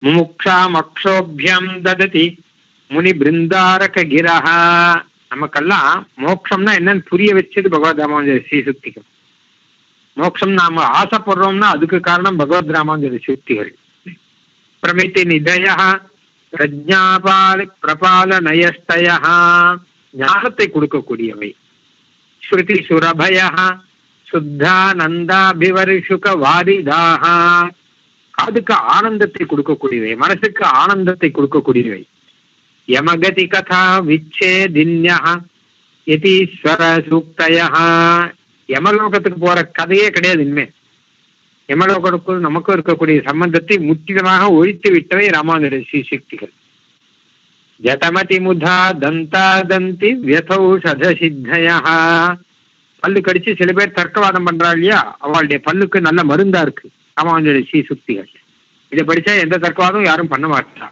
முமுக்ஷாம் அக்ஷோபியம் தததி முனி பிருந்தாரக கிரஹா. நமக்கெல்லாம் மோட்சம்னா என்னன்னு புரிய வச்சது பகவத் ராமானுஜர் ஸ்ரீசுக்திகள். மோட்சம் நாம ஆசைப்படுறோம்னா அதுக்கு காரணம் பகவத் ராமானுஜர் சுக்திகள். பிரமிதி நிதய பிரஜாபால பிரபால நயஸ்தய, ஞானத்தை கொடுக்கக்கூடியவை. ஸ்ருதி சுரபய சுத்தானந்தாபிவர்ஷுக வாரிதாக, அதுக்கு ஆனந்தத்தை கொடுக்கக்கூடியவை, மனசுக்கு ஆனந்தத்தை கொடுக்கக்கூடியவை. யமகதி கதா விச்சேதின்யா யதீஸ்வர சூக்தய, யமலோகத்துக்கு போற கதையே கிடையாது. இனிமே யமலோகத்துக்கும் நமக்கும் இருக்கக்கூடிய சம்பந்தத்தை முற்றிலுமாக ஒழித்து விட்டவை ராமானுஜர் ஸ்ரீசக்திகள். ஜடமதி முதா தந்தா தந்தி வியதௌஷத சித்தயா, பல்லு கடிச்சு சில பேர் தர்க்கவாதம் பண்றா இல்லையா, அவளுடைய பல்லுக்கு நல்ல மருந்தா இருக்கு ராமானுஜர் ஸ்ரீசுக்திகள். இதை படிச்சா எந்த தர்க்கவாதம் யாரும் பண்ண மாட்டா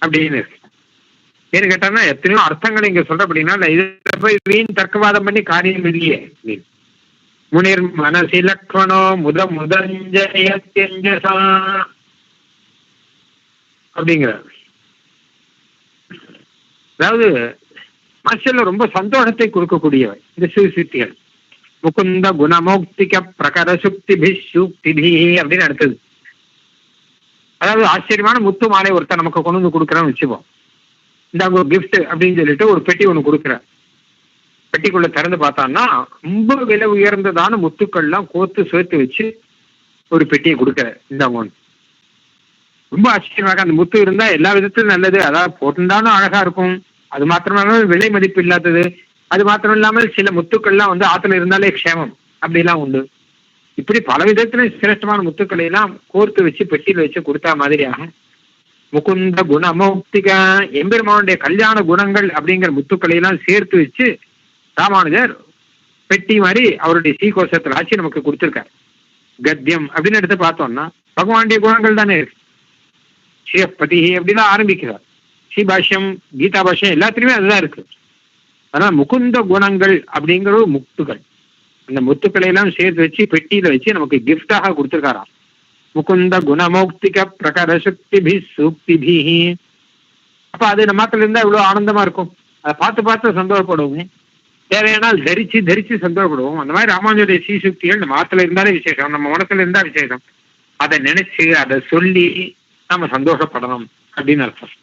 அப்படின்னு இருக்கு. ஏன்னு கேட்டாங்கன்னா எத்தனையோ அர்த்தங்களை இங்க சொல்ற அப்படின்னா இதுல போய் வீண் தர்க்கவாதம் பண்ணி காரியம் இல்லையே. முனிர் மனசி லக்ஷ்மணோ முதஞ்சயத்யஞ்சசா அப்படிங்கிற, அதாவது மனசுல ரொம்ப சந்தோஷத்தை கொடுக்கக்கூடியவை இந்த சுக்திகள். முகுந்த குணமோக்திக பிரகர சுக்திபி சுக்திபி அப்படின்னு அடுத்தது. அதாவது ஆச்சரியமான முத்து மாலை ஒருத்தர் நமக்கு கொண்டு வந்து கொடுக்குறான்னு வச்சுப்போம். இந்த ஒரு கிஃப்ட் அப்படின்னு சொல்லிட்டு ஒரு பெட்டி ஒன்று கொடுக்குற, பெட்டிக்குள்ள திறந்து பார்த்தான்னா ரொம்ப விலை உயர்ந்ததான முத்துக்கள்லாம் கோத்து சேர்த்து வச்சு ஒரு பெட்டியை கொடுக்குற. இந்த ஒன்று ரொம்ப ஆச்சரியமாக, அந்த முத்து இருந்தா எல்லா விதத்திலும் நல்லது, அதாவது போட்டுண்டாலும் அழகா இருக்கும், அது மாத்திரமே விலை மதிப்பு இல்லாதது, அது மாத்திரம் இல்லாமல் சில முத்துக்கள்லாம் வந்து ஆத்துல இருந்தாலே க்ஷேமம் அப்படிலாம் உண்டு. இப்படி பல விதத்துல சிரேஷ்டமான முத்துக்களை எல்லாம் கோர்த்து வச்சு பெட்டியில வச்சு கொடுத்தா மாதிரியாக முகுந்த குணமோக்திக, எம்பெருமானுடைய கல்யாண குணங்கள் அப்படிங்கிற முத்துக்களை எல்லாம் சேர்த்து வச்சு ராமானுஜர் பெட்டி மாதிரி அவருடைய ஸ்ரீகோஷத்துல ஆட்சி நமக்கு கொடுத்துருக்காரு. கத்தியம் அப்படின்னு எடுத்து பார்த்தோம்னா பகவானுடைய குணங்கள் தானே இருக்கு. ஸ்ரீபதி அப்படிலாம் ஆரம்பிக்கிறார். ஸ்ரீபாஷ்யம் கீதா பாஷ்யம் எல்லாத்துலயுமே அதுதான் இருக்கு. அதனால முகுந்த குணங்கள் அப்படிங்கிற முத்துக்கள், அந்த முத்துக்களை எல்லாம் சேர்த்து வச்சு பெட்டியில வச்சு நமக்கு கிஃப்டாக கொடுத்துருக்காராம். முகுந்த குணமோக்திக பிரகர சுக்திபி சூக்திபி. அப்ப அது நம்மத்துல இருந்தா இவ்வளவு ஆனந்தமா இருக்கும். அதை பார்த்து பார்த்து சந்தோஷப்படுவோம், தேவையானால் தரிச்சு தரிச்சு சந்தோஷப்படுவோம். அந்த மாதிரி ராமானுஜருடைய ஸ்ரீசுக்திகள் நம்ம ஆத்துல இருந்தாலே விசேஷம், நம்ம மனசுல இருந்தா விசேஷம். அதை நினைச்சு அதை சொல்லி நாம சந்தோஷப்படணும் அப்படின்னு அர்த்தம்.